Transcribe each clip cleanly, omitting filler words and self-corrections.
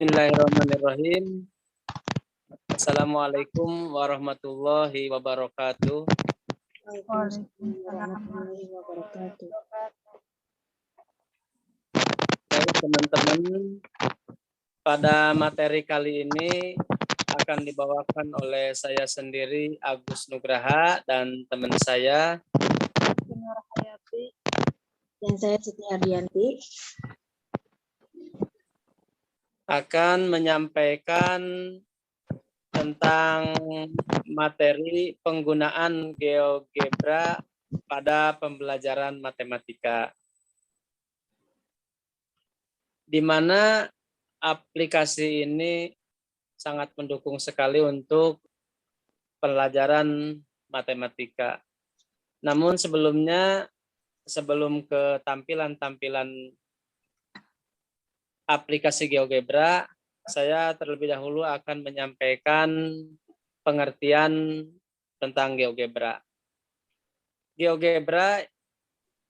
Bismillahirrahmanirrahim. Assalamualaikum warahmatullahi wabarakatuh. Baik teman-teman, pada materi kali ini akan dibawakan oleh saya sendiri Agus Nugraha dan teman saya Nur Hayati dan saya Siti Hardianti akan menyampaikan tentang materi penggunaan GeoGebra pada pembelajaran matematika, di mana aplikasi ini sangat mendukung sekali untuk pelajaran matematika. Namun sebelumnya, sebelum ke tampilan-tampilan aplikasi GeoGebra, saya terlebih dahulu akan menyampaikan pengertian tentang GeoGebra. GeoGebra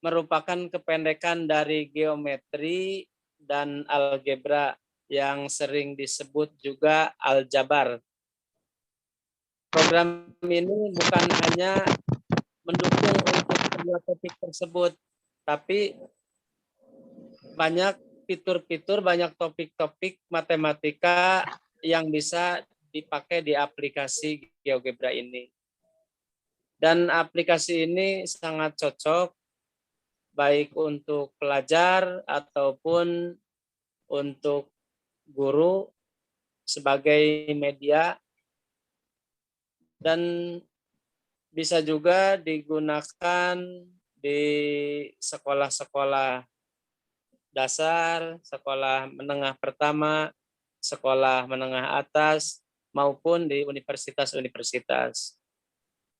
merupakan kependekan dari geometri dan algebra yang sering disebut juga aljabar. Program ini bukan hanya mendukung untuk kedua topik tersebut, tapi banyak fitur-fitur, banyak topik-topik matematika yang bisa dipakai di aplikasi GeoGebra ini. Dan aplikasi ini sangat cocok baik untuk pelajar ataupun untuk guru sebagai media, dan bisa juga digunakan di sekolah-sekolah dasar, sekolah menengah pertama, sekolah menengah atas, maupun di universitas-universitas.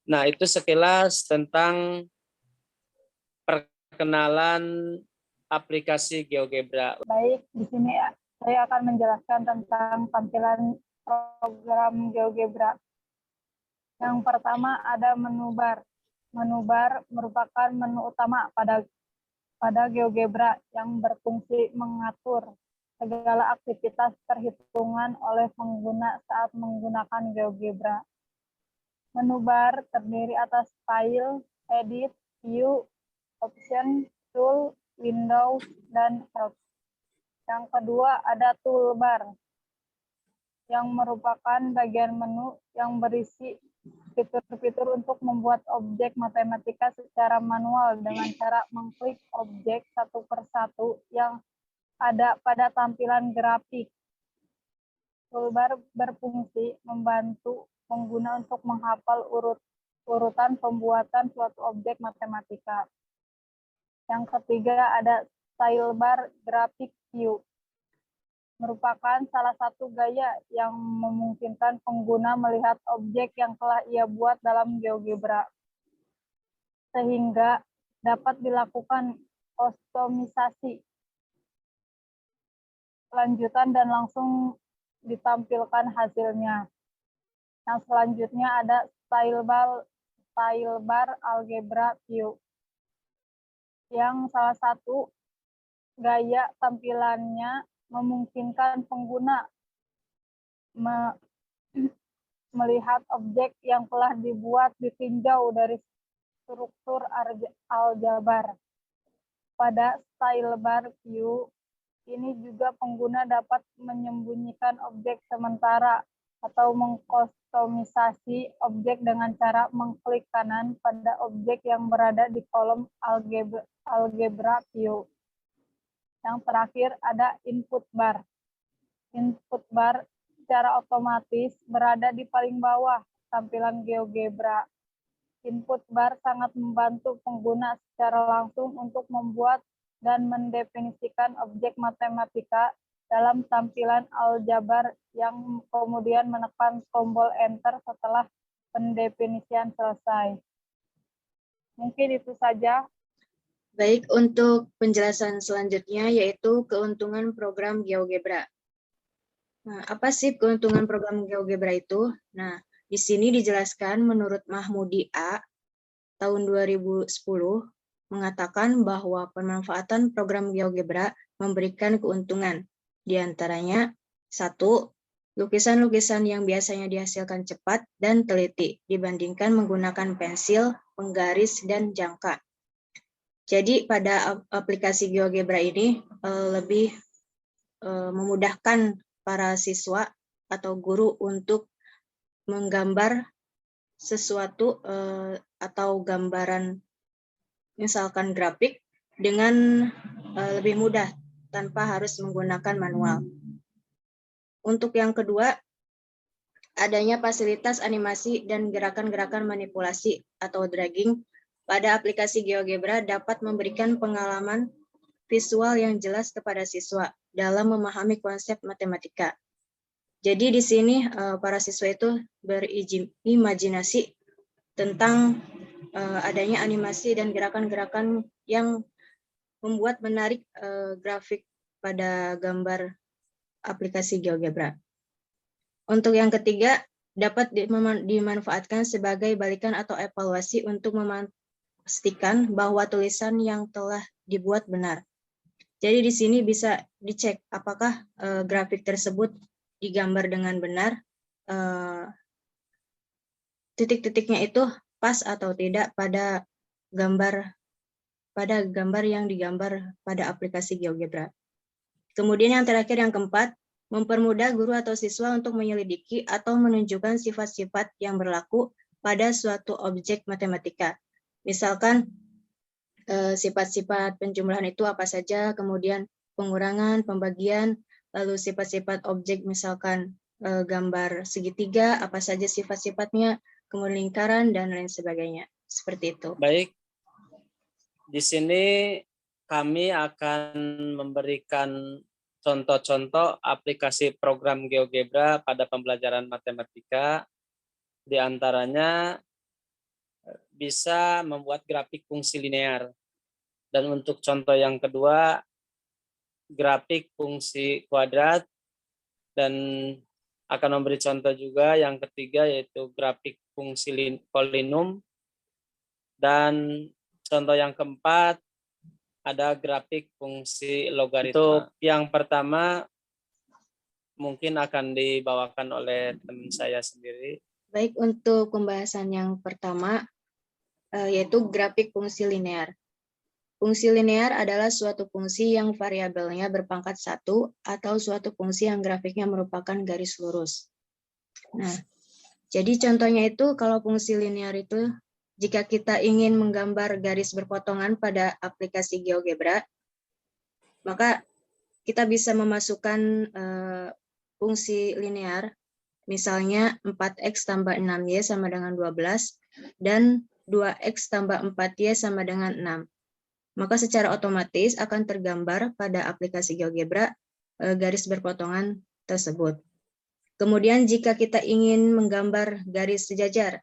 Nah, itu sekilas tentang perkenalan aplikasi GeoGebra. Baik, di sini saya akan menjelaskan tentang tampilan program GeoGebra. Yang pertama ada menu bar. Menu bar merupakan menu utama pada GeoGebra yang berfungsi mengatur segala aktivitas perhitungan oleh pengguna saat menggunakan GeoGebra. Menu bar terdiri atas File, Edit, View, Option, Tool, Windows, dan Help. Yang kedua ada Toolbar, yang merupakan bagian menu yang berisi fitur-fitur untuk membuat objek matematika secara manual dengan cara mengklik objek satu persatu yang ada pada tampilan grafik. Toolbar berfungsi membantu pengguna untuk menghafal urutan pembuatan suatu objek matematika. Yang ketiga ada Stylebar Graphic View, merupakan salah satu gaya yang memungkinkan pengguna melihat objek yang telah ia buat dalam GeoGebra, sehingga dapat dilakukan kustomisasi lanjutan dan langsung ditampilkan hasilnya. Yang selanjutnya ada Stylebar Algebra View, yang salah satu gaya tampilannya memungkinkan pengguna melihat objek yang telah dibuat ditinjau dari struktur aljabar. Pada Stylebar View ini juga pengguna dapat menyembunyikan objek sementara atau mengkustomisasi objek dengan cara mengklik kanan pada objek yang berada di kolom Algebra View. Yang terakhir ada Input Bar. Input Bar secara otomatis berada di paling bawah tampilan GeoGebra. Input Bar sangat membantu pengguna secara langsung untuk membuat dan mendefinisikan objek matematika dalam tampilan aljabar yang kemudian menekan tombol Enter setelah pendefinisian selesai. Mungkin itu saja. Baik, untuk penjelasan selanjutnya yaitu keuntungan program GeoGebra. Nah, apa sih keuntungan program GeoGebra itu? Nah, di sini dijelaskan menurut Mahmudi A. tahun 2010 mengatakan bahwa pemanfaatan program GeoGebra memberikan keuntungan. Di antaranya, 1. Lukisan-lukisan yang biasanya dihasilkan cepat dan teliti dibandingkan menggunakan pensil, penggaris, dan jangka. Jadi pada aplikasi GeoGebra ini lebih memudahkan para siswa atau guru untuk menggambar sesuatu atau gambaran misalkan grafik dengan lebih mudah tanpa harus menggunakan manual. Untuk yang kedua, adanya fasilitas animasi dan gerakan-gerakan manipulasi atau dragging pada aplikasi GeoGebra dapat memberikan pengalaman visual yang jelas kepada siswa dalam memahami konsep matematika. Jadi di sini para siswa itu berimajinasi tentang adanya animasi dan gerakan-gerakan yang membuat menarik grafik pada gambar aplikasi GeoGebra. Untuk yang ketiga, dapat dimanfaatkan sebagai balikan atau evaluasi untuk memastikan bahwa tulisan yang telah dibuat benar. Jadi di sini bisa dicek apakah grafik tersebut digambar dengan benar, titik-titiknya itu pas atau tidak pada gambar yang digambar pada aplikasi GeoGebra. Kemudian yang terakhir, yang keempat, mempermudah guru atau siswa untuk menyelidiki atau menunjukkan sifat-sifat yang berlaku pada suatu objek matematika. Misalkan sifat-sifat penjumlahan itu apa saja, kemudian pengurangan, pembagian, lalu sifat-sifat objek misalkan gambar segitiga, apa saja sifat-sifatnya, kemudian lingkaran, dan lain sebagainya. Seperti itu. Baik, di sini kami akan memberikan contoh-contoh aplikasi program GeoGebra pada pembelajaran matematika. Di antaranya bisa membuat grafik fungsi linear. Dan untuk contoh yang kedua, grafik fungsi kuadrat. Dan akan memberi contoh juga yang ketiga, yaitu grafik fungsi polinum. Dan contoh yang keempat, ada grafik fungsi logaritma. Untuk yang pertama, mungkin akan dibawakan oleh teman saya sendiri. Baik, untuk pembahasan yang pertama, yaitu grafik fungsi linear. Fungsi linear adalah suatu fungsi yang variabelnya berpangkat 1 atau suatu fungsi yang grafiknya merupakan garis lurus. Nah, jadi contohnya itu kalau fungsi linear itu, jika kita ingin menggambar garis berpotongan pada aplikasi GeoGebra, maka kita bisa memasukkan fungsi linear, misalnya 4x tambah 6y sama dengan 12, dan 2x tambah 4y sama dengan 6. Maka secara otomatis akan tergambar pada aplikasi GeoGebra garis berpotongan tersebut. Kemudian jika kita ingin menggambar garis sejajar,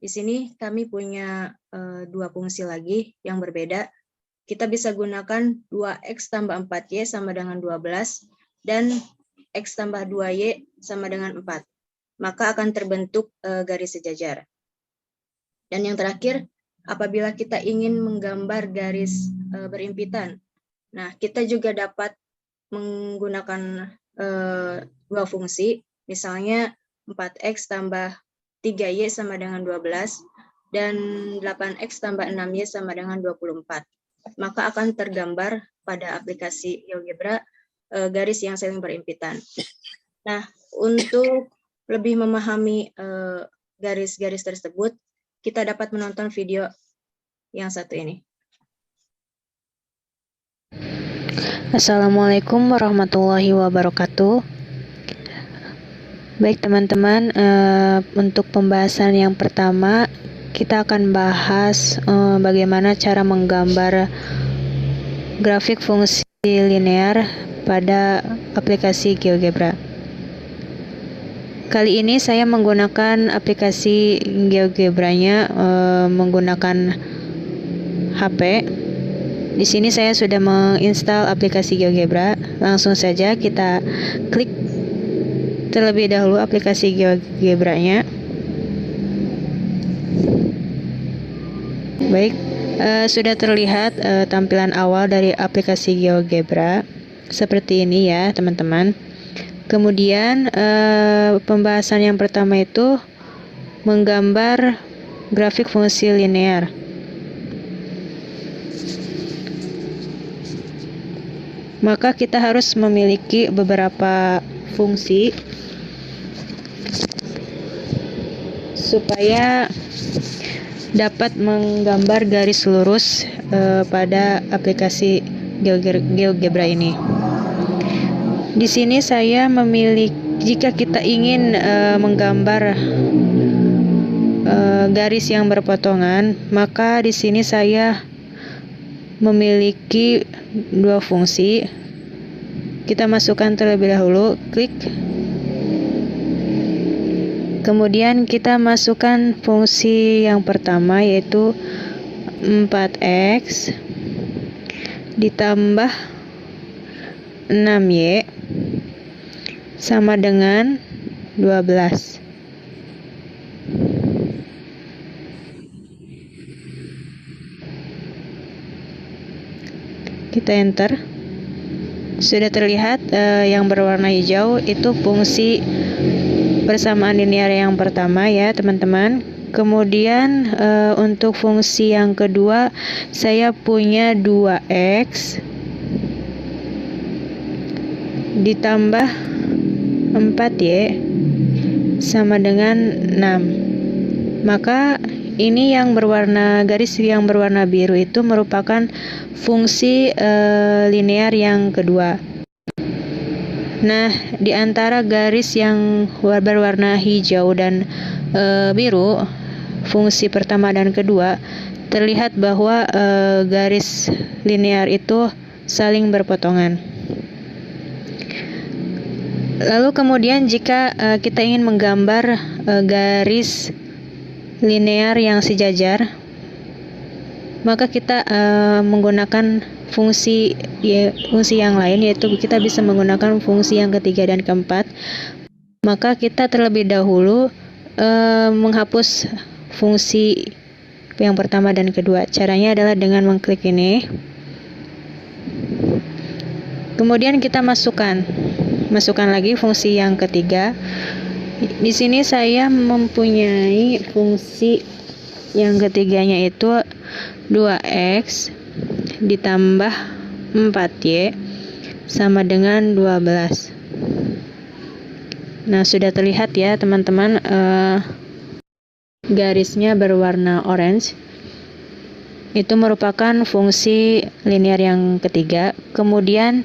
di sini kami punya dua fungsi lagi yang berbeda. Kita bisa gunakan 2x tambah 4y sama dengan 12 dan x tambah 2y sama dengan 4. Maka akan terbentuk garis sejajar. Dan yang terakhir, apabila kita ingin menggambar garis berimpitan, nah kita juga dapat menggunakan dua fungsi, misalnya 4x tambah 3y sama dengan 12, dan 8x tambah 6y sama dengan 24. Maka akan tergambar pada aplikasi GeoGebra garis yang saling berimpitan. Nah, untuk lebih memahami garis-garis tersebut, kita dapat menonton video yang satu ini. Assalamualaikum warahmatullahi wabarakatuh. Baik teman-teman, untuk pembahasan yang pertama kita akan bahas bagaimana cara menggambar grafik fungsi linear pada aplikasi GeoGebra. Kali ini saya menggunakan aplikasi GeoGebra-nya menggunakan HP. Di sini saya sudah menginstal aplikasi GeoGebra. Langsung saja kita klik terlebih dahulu aplikasi GeoGebra-nya. Baik, sudah terlihat tampilan awal dari aplikasi GeoGebra seperti ini ya teman-teman. Kemudian pembahasan yang pertama itu menggambar grafik fungsi linear. Maka kita harus memiliki beberapa fungsi supaya dapat menggambar garis lurus pada aplikasi GeoGebra ini. Di sini saya memiliki, jika kita ingin menggambar garis yang berpotongan, maka di sini saya memiliki dua fungsi. Kita masukkan terlebih dahulu, klik. Kemudian kita masukkan fungsi yang pertama, yaitu 4x ditambah 6y sama dengan 12. Kita enter. Sudah terlihat yang berwarna hijau itu fungsi persamaan linear yang pertama ya teman-teman. Kemudian untuk fungsi yang kedua saya punya 2x ditambah 4y sama dengan 6. Maka ini yang berwarna, garis yang berwarna biru itu merupakan fungsi linear yang kedua. Nah, di antara garis yang berwarna hijau dan biru, fungsi pertama dan kedua, terlihat bahwa garis linear itu saling berpotongan. Lalu kemudian jika kita ingin menggambar garis linear yang sejajar, maka kita menggunakan fungsi yang lain, yaitu kita bisa menggunakan fungsi yang ketiga dan keempat. Maka kita terlebih dahulu menghapus fungsi yang pertama dan kedua. Caranya adalah dengan mengklik ini. Kemudian kita masukkan lagi fungsi yang ketiga. Di sini saya mempunyai fungsi yang ketiganya itu 2x ditambah 4y sama dengan 12. Nah, sudah terlihat ya teman-teman, garisnya berwarna orange. Itu merupakan fungsi linear yang ketiga. Kemudian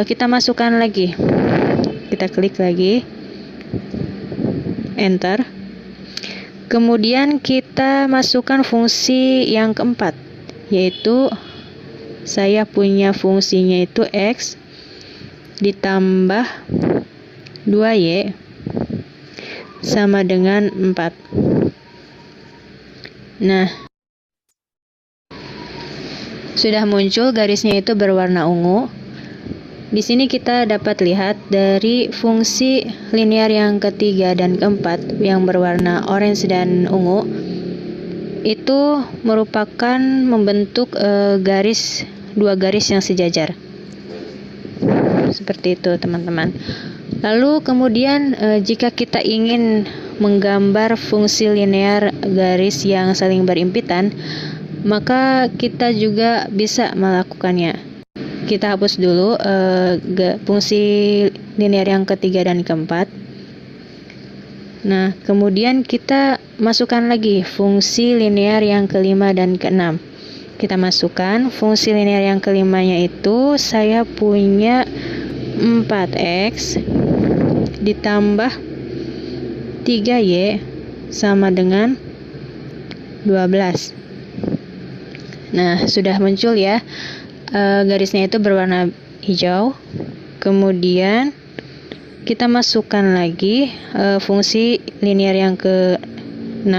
kita masukkan lagi. Kita klik lagi. Enter. Kemudian kita masukkan fungsi yang keempat, yaitu saya punya fungsinya itu x ditambah 2y sama dengan 4. Nah, sudah muncul garisnya itu berwarna ungu. Di sini kita dapat lihat dari fungsi linear yang ketiga dan keempat yang berwarna orange dan ungu itu merupakan membentuk dua garis yang sejajar. Seperti itu teman-teman. Lalu kemudian jika kita ingin menggambar fungsi linear garis yang saling berimpitan, maka kita juga bisa melakukannya. Kita hapus dulu fungsi linear yang ketiga dan keempat. Nah, kemudian kita masukkan lagi fungsi linear yang kelima dan keenam. Kita masukkan fungsi linear yang kelimanya itu saya punya 4x ditambah 3y sama dengan 12. Nah, sudah muncul ya. Garisnya itu berwarna hijau. Kemudian kita masukkan lagi fungsi linear yang ke-6.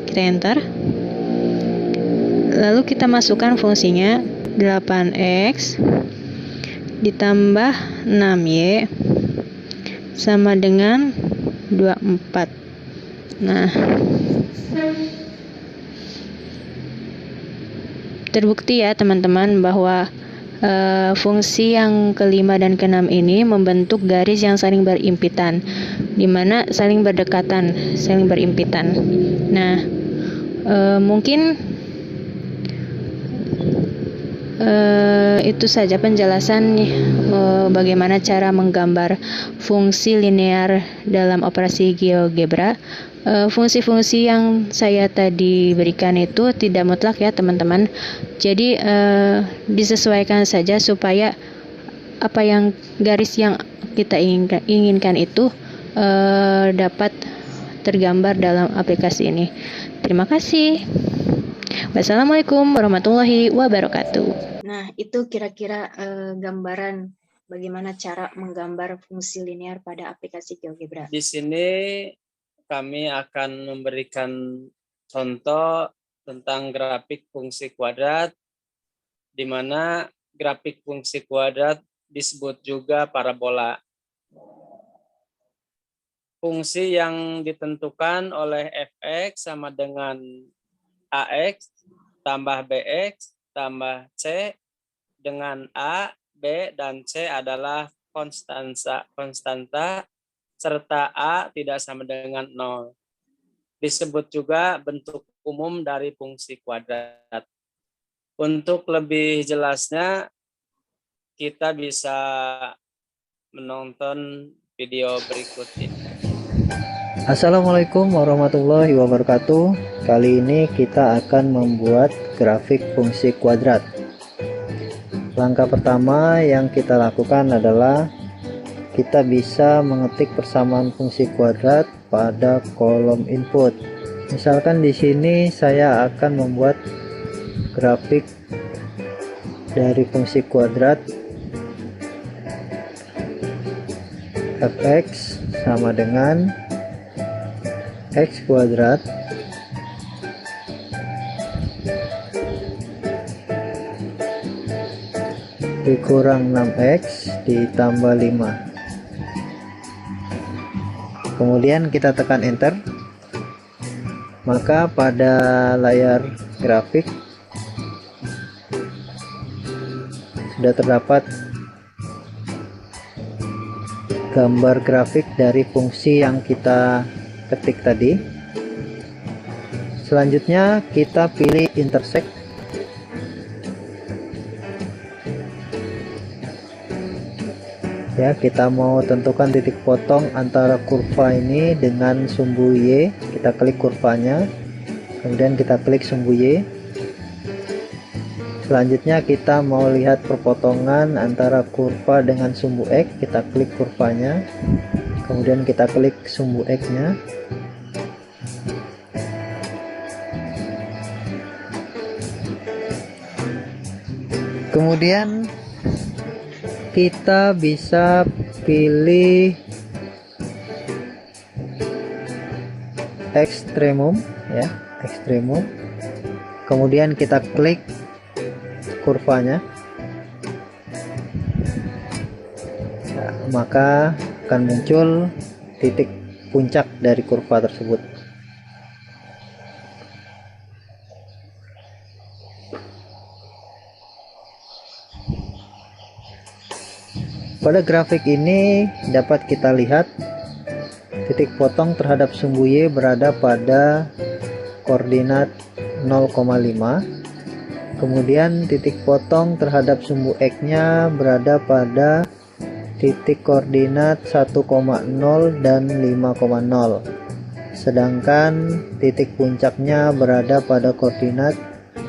Kita enter. Lalu kita masukkan fungsinya 8x ditambah 6y sama dengan 24. Nah, terbukti ya teman-teman bahwa fungsi yang kelima dan keenam ini membentuk garis yang saling berimpitan, di mana saling berdekatan, saling berimpitan. Nah, mungkin itu saja penjelasan bagaimana cara menggambar fungsi linear dalam operasi GeoGebra. Fungsi-fungsi yang saya tadi berikan itu tidak mutlak ya teman-teman. Jadi disesuaikan saja supaya apa yang garis yang kita inginkan itu dapat tergambar dalam aplikasi ini. Terima kasih. Wassalamualaikum warahmatullahi wabarakatuh. Nah, itu kira-kira gambaran bagaimana cara menggambar fungsi linear pada aplikasi GeoGebra. Di sini kami akan memberikan contoh tentang grafik fungsi kuadrat, di mana grafik fungsi kuadrat disebut juga parabola. Fungsi yang ditentukan oleh fx sama dengan ax tambah bx tambah c dengan a, b, dan c adalah konstanta serta a tidak sama dengan 0. Disebut juga bentuk umum dari fungsi kuadrat. Untuk lebih jelasnya, kita bisa menonton video berikut ini. Assalamualaikum warahmatullahi wabarakatuh. Kali ini kita akan membuat grafik fungsi kuadrat. Langkah pertama yang kita lakukan adalah kita bisa mengetik persamaan fungsi kuadrat pada kolom input. Misalkan di sini saya akan membuat grafik dari fungsi kuadrat fx sama dengan x kuadrat dikurang 6x ditambah 5. Kemudian kita tekan enter, maka pada layar grafik sudah terdapat gambar grafik dari fungsi yang kita ketik tadi. Selanjutnya kita pilih intersect. Ya, kita mau tentukan titik potong antara kurva ini dengan sumbu Y. Kita klik kurvanya, kemudian kita klik sumbu Y. Selanjutnya kita mau lihat perpotongan antara kurva dengan sumbu X. Kita klik kurvanya, kemudian kita klik sumbu X-nya. Kemudian kita bisa pilih ekstremum ya, ekstremum. Kemudian kita klik kurvanya. Nah, maka akan muncul titik puncak dari kurva tersebut. Pada grafik ini dapat kita lihat titik potong terhadap sumbu Y berada pada koordinat 0,5. Kemudian titik potong terhadap sumbu X-nya berada pada titik koordinat 1,0 dan 5,0. Sedangkan titik puncaknya berada pada koordinat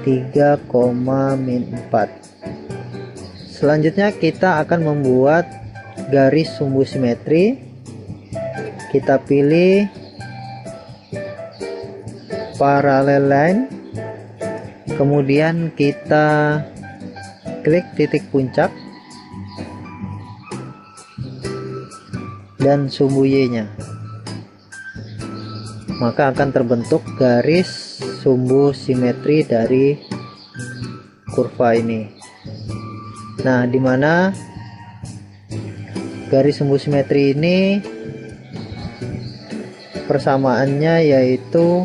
3,-4. Selanjutnya kita akan membuat garis sumbu simetri. Kita pilih parallel line, kemudian kita klik titik puncak dan sumbu Y-nya, maka akan terbentuk garis sumbu simetri dari kurva ini. Nah, di mana garis sumbu simetri ini persamaannya yaitu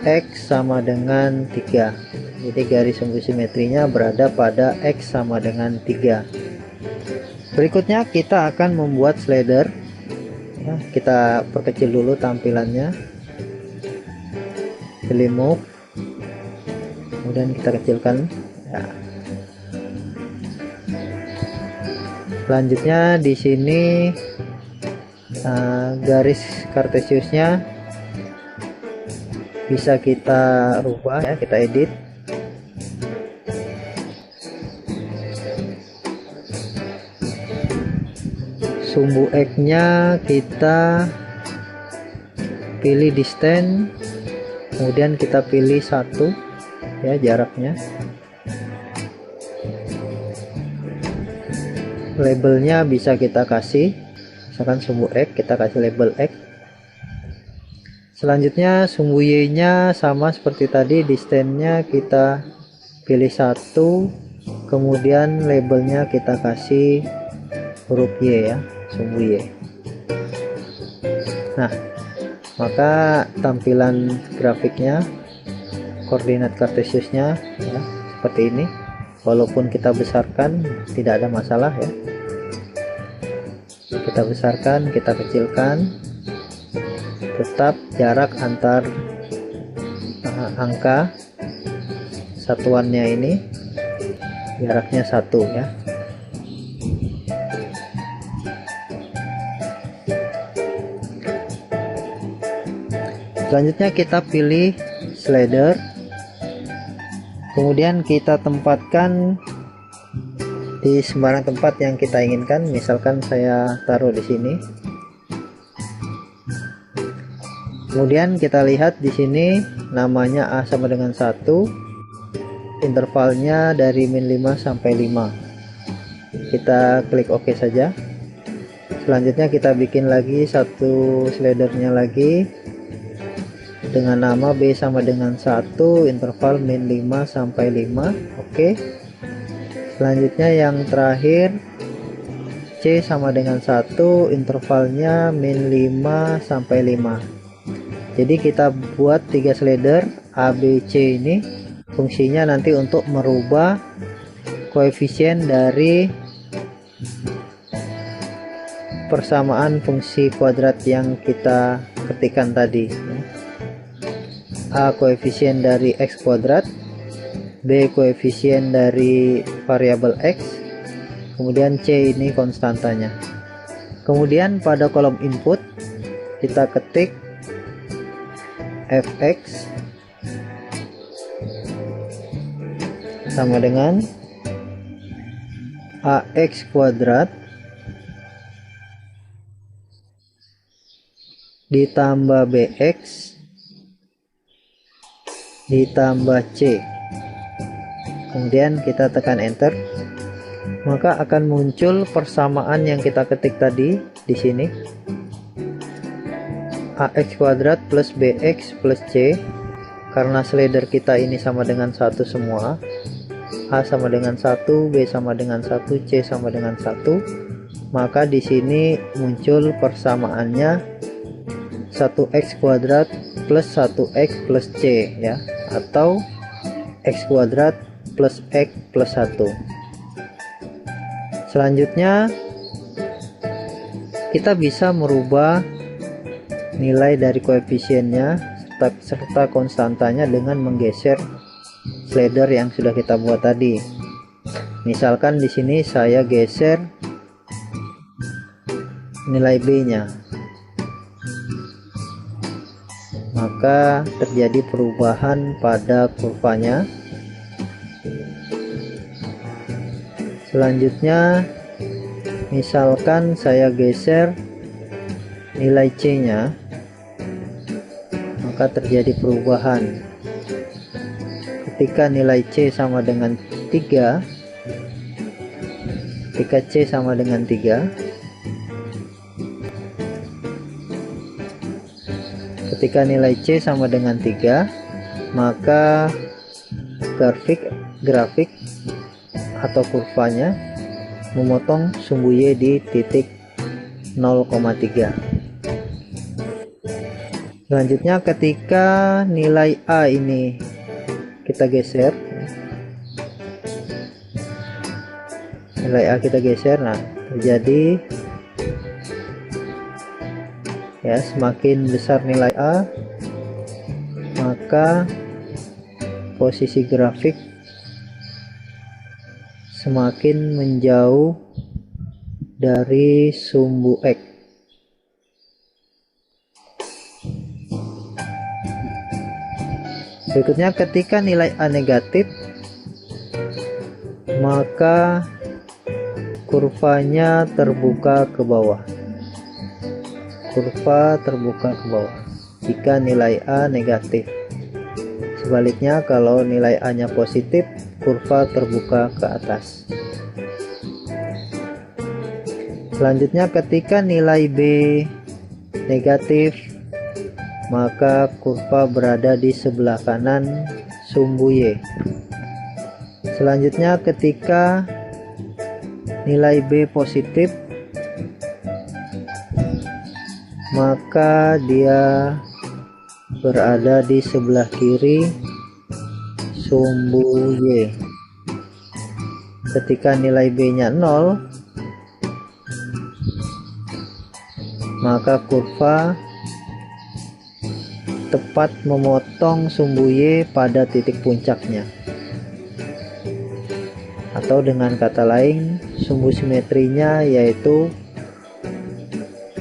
X sama dengan 3. Jadi garis sumbu simetrinya berada pada X sama dengan 3. Berikutnya kita akan membuat slider. Ya, kita perkecil dulu tampilannya. Pilih move. Kemudian kita kecilkan. Ya. Selanjutnya di sini garis kartesiusnya bisa kita rubah ya, kita edit. Sumbu X-nya kita pilih distance, kemudian kita pilih 1 ya jaraknya. Labelnya bisa kita kasih, misalkan sumbu X, kita kasih label X. Selanjutnya sumbu Y-nya sama seperti tadi, distance-nya kita pilih 1, kemudian labelnya kita kasih huruf Y ya, sumbu Y. Nah, maka tampilan grafiknya, koordinat kartesiusnya ya, seperti ini. Walaupun kita besarkan tidak ada masalah ya. Kita besarkan, kita kecilkan, tetap jarak antar angka satuannya ini jaraknya 1 ya. Selanjutnya kita pilih slider, kemudian kita tempatkan di sembarang tempat yang kita inginkan. Misalkan saya taruh di sini. Kemudian kita lihat di sini namanya A sama dengan 1, intervalnya dari min 5 sampai 5. Kita klik OK saja. Selanjutnya kita bikin lagi satu slidernya lagi dengan nama B sama dengan 1, interval min 5 sampai 5. Oke. Selanjutnya yang terakhir C sama dengan 1, intervalnya min 5 sampai 5. Jadi kita buat 3 slider A, B, C ini. Fungsinya nanti untuk merubah koefisien dari persamaan fungsi kuadrat yang kita ketikkan tadi. A koefisien dari X kuadrat, B koefisien dari variabel X, kemudian C ini konstantanya. Kemudian pada kolom input kita ketik fx sama dengan ax kuadrat ditambah bx ditambah c. Kemudian kita tekan enter, maka akan muncul persamaan yang kita ketik tadi di sini. Ax kuadrat plus bx plus c. Karena slider kita ini sama dengan 1 semua, A sama dengan 1, B sama dengan 1, C sama dengan 1, maka di sini muncul persamaannya 1x kuadrat plus 1x plus c ya, atau x kuadrat plus x plus 1. Selanjutnya kita bisa merubah nilai dari koefisiennya serta konstantanya dengan menggeser slider yang sudah kita buat tadi. Misalkan di sini saya geser nilai B-nya, maka terjadi perubahan pada kurvanya. Selanjutnya misalkan saya geser nilai C-nya, maka terjadi perubahan. Ketika nilai C sama dengan 3, ketika C sama dengan 3, ketika nilai C sama dengan 3, maka grafik atau kurvanya memotong sumbu Y di titik 0,3. Selanjutnya ketika nilai A ini kita geser nilai A kita geser, nah terjadi ya, semakin besar nilai A maka posisi grafik semakin menjauh dari sumbu X. Berikutnya, ketika nilai A negatif maka kurvanya terbuka ke bawah. Kurva terbuka ke bawah jika nilai A negatif. Sebaliknya, kalau nilai A-nya positif, kurva terbuka ke atas. Selanjutnya, ketika nilai B negatif, maka kurva berada di sebelah kanan sumbu Y. Selanjutnya, ketika nilai B positif, maka dia berada di sebelah kiri sumbu Y. Ketika nilai B-nya 0, maka kurva tepat memotong sumbu Y pada titik puncaknya. Atau dengan kata lain, sumbu simetrinya yaitu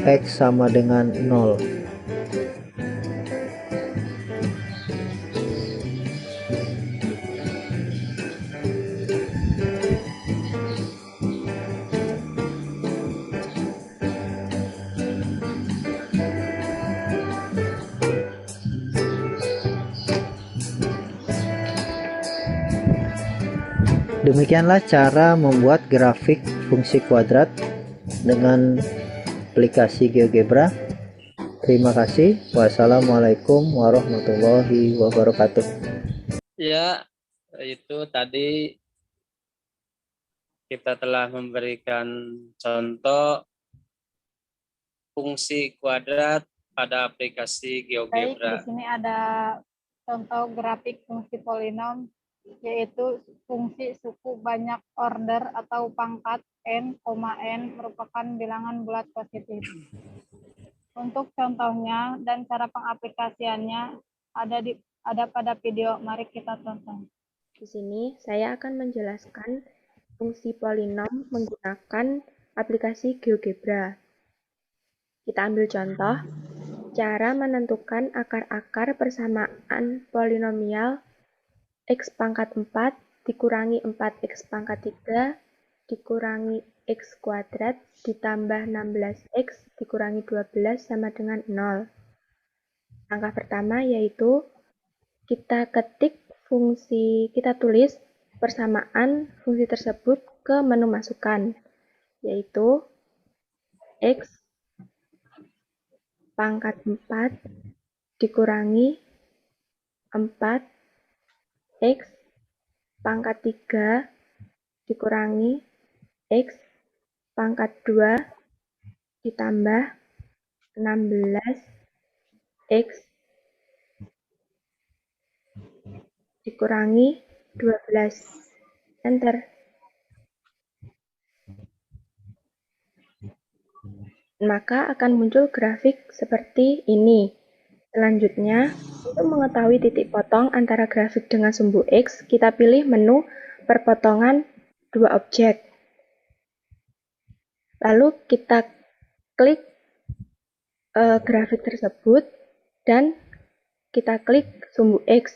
X sama dengan 0. Demikianlah cara membuat grafik fungsi kuadrat dengan aplikasi GeoGebra. Terima kasih. Wassalamualaikum warahmatullahi wabarakatuh. Ya, itu tadi kita telah memberikan contoh fungsi kuadrat pada aplikasi Baik, di GeoGebra. sini ada contoh grafik fungsi polinom, yaitu fungsi suku banyak order atau pangkat n, n merupakan bilangan bulat positif. Untuk contohnya dan cara pengaplikasiannya ada pada video. Mari kita tonton. Di sini saya akan menjelaskan fungsi polinom menggunakan aplikasi GeoGebra. Kita ambil contoh, cara menentukan akar-akar persamaan polinomial X pangkat 4 dikurangi 4X pangkat 3 dikurangi X kuadrat ditambah 16X dikurangi 12 sama dengan 0. Langkah pertama yaitu kita tulis persamaan fungsi tersebut ke menu masukan, yaitu X pangkat 4 dikurangi 4X pangkat 3 dikurangi X pangkat 2 ditambah 16X dikurangi 12. Enter. Maka akan muncul grafik seperti ini. Selanjutnya, untuk mengetahui titik potong antara grafik dengan sumbu X, kita pilih menu perpotongan dua objek. Lalu kita klik grafik tersebut dan kita klik sumbu X.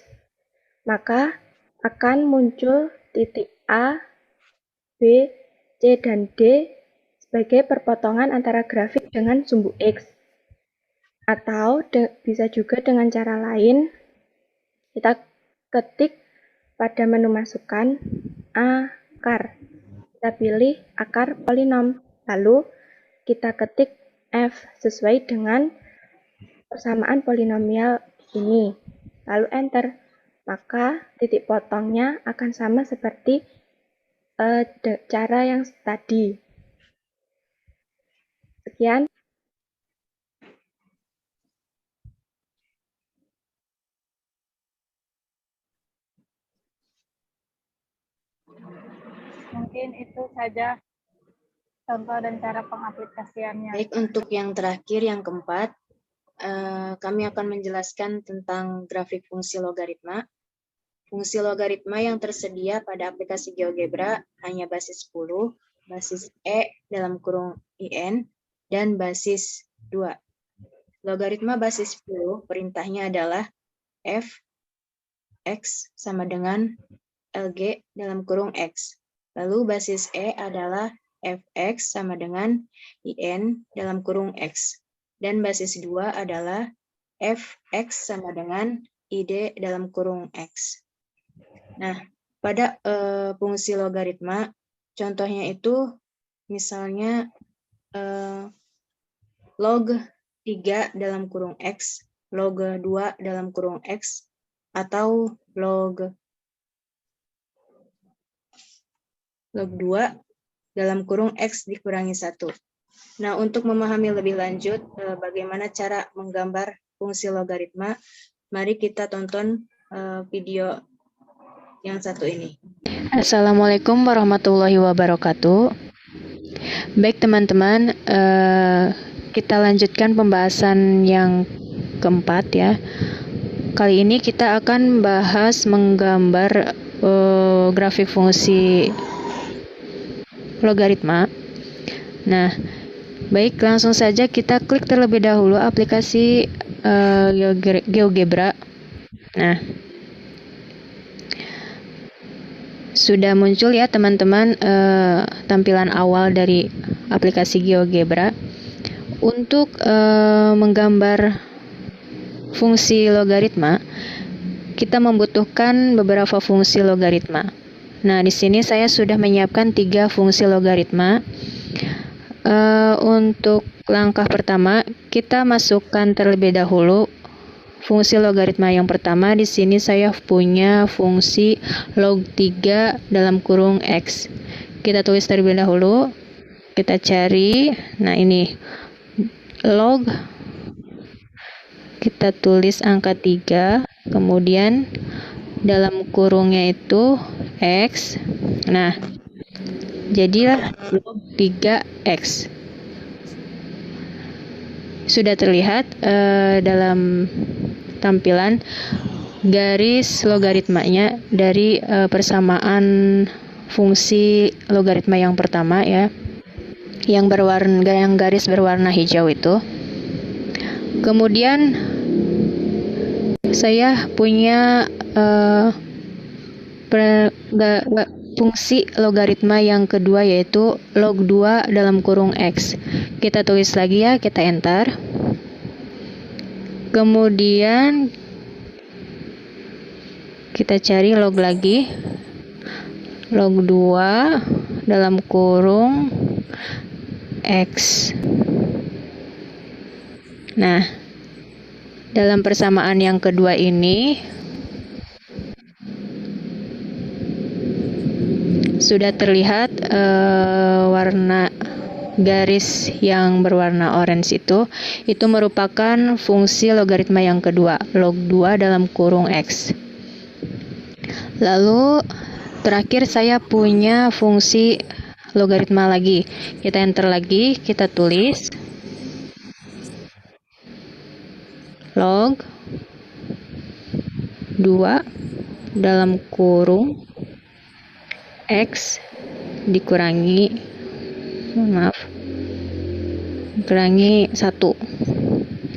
Maka akan muncul titik A, B, C, dan D sebagai perpotongan antara grafik dengan sumbu X. Atau bisa juga dengan cara lain, kita ketik pada menu masukan akar. Kita pilih akar polinom, lalu kita ketik F sesuai dengan persamaan polinomial ini, lalu enter. Maka titik potongnya akan sama seperti cara yang tadi. Sekian. Mungkin itu saja contoh dan cara pengaplikasiannya. Baik, untuk yang terakhir, yang keempat, kami akan menjelaskan tentang grafik fungsi logaritma. Fungsi logaritma yang tersedia pada aplikasi GeoGebra hanya basis 10, basis E dalam kurung IN, dan basis 2. Logaritma basis 10 perintahnya adalah f x sama dengan LG dalam kurung X. Lalu basis E adalah fx sama dengan IN dalam kurung X. Dan basis 2 adalah fx sama dengan ID dalam kurung X. Nah, pada fungsi logaritma, contohnya itu misalnya log 3 dalam kurung X, log 2 dalam kurung X, atau log 2 dalam kurung X dikurangi 1. Nah, untuk memahami lebih lanjut bagaimana cara menggambar fungsi logaritma, mari kita tonton video yang satu ini. Assalamualaikum warahmatullahi wabarakatuh. Baik teman-teman, kita lanjutkan pembahasan yang keempat ya. Kali ini kita akan bahas menggambar grafik fungsi logaritma. Nah, baik, langsung saja kita klik terlebih dahulu aplikasi GeoGebra. Nah, sudah muncul ya teman-teman tampilan awal dari aplikasi GeoGebra. Untuk menggambar fungsi logaritma, kita membutuhkan beberapa fungsi logaritma. Nah, di sini saya sudah menyiapkan 3 fungsi logaritma. Untuk langkah pertama, kita masukkan terlebih dahulu fungsi logaritma yang pertama. Di sini saya punya fungsi log 3 dalam kurung X. Kita tulis terlebih dahulu. Kita cari. Nah, ini log. Kita tulis angka 3. Kemudian dalam kurungnya itu X. Nah, jadilah log 3X. Sudah terlihat dalam tampilan garis logaritmanya dari persamaan fungsi logaritma yang pertama ya, yang garis berwarna hijau itu. Kemudian saya punya fungsi logaritma yang kedua, yaitu log 2 dalam kurung X. Kita tulis lagi ya, kita enter. Kemudian kita cari log lagi. Log 2 dalam kurung X. Nah, dalam persamaan yang kedua ini sudah terlihat warna garis yang berwarna orange itu merupakan fungsi logaritma yang kedua, log 2 dalam kurung X. Lalu terakhir saya punya fungsi logaritma lagi. Kita enter lagi, kita tulis log 2 dalam kurung X dikurangi 1.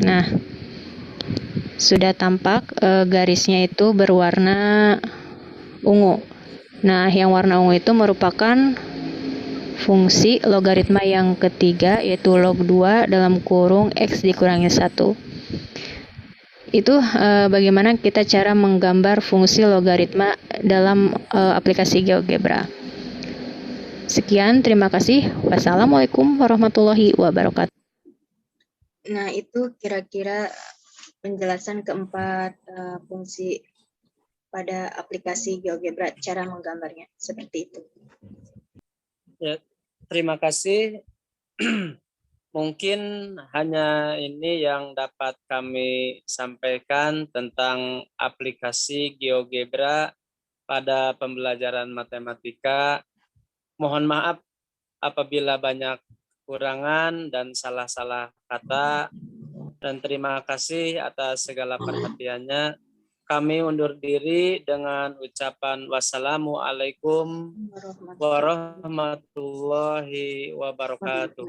Nah, sudah tampak garisnya itu berwarna ungu. Nah, yang warna ungu itu merupakan fungsi logaritma yang ketiga, yaitu log 2 dalam kurung X dikurangi 1. Itu bagaimana kita cara menggambar fungsi logaritma dalam aplikasi GeoGebra. Sekian, terima kasih. Wassalamualaikum warahmatullahi wabarakatuh. Nah, itu kira-kira penjelasan keempat fungsi pada aplikasi GeoGebra, cara menggambarnya. Seperti itu. Ya, terima kasih. Mungkin hanya ini yang dapat kami sampaikan tentang aplikasi GeoGebra pada pembelajaran matematika Mohon maaf apabila banyak kekurangan dan salah-salah kata, dan terima kasih atas segala perhatiannya. Kami undur diri dengan ucapan wassalamualaikum warahmatullahi wabarakatuh.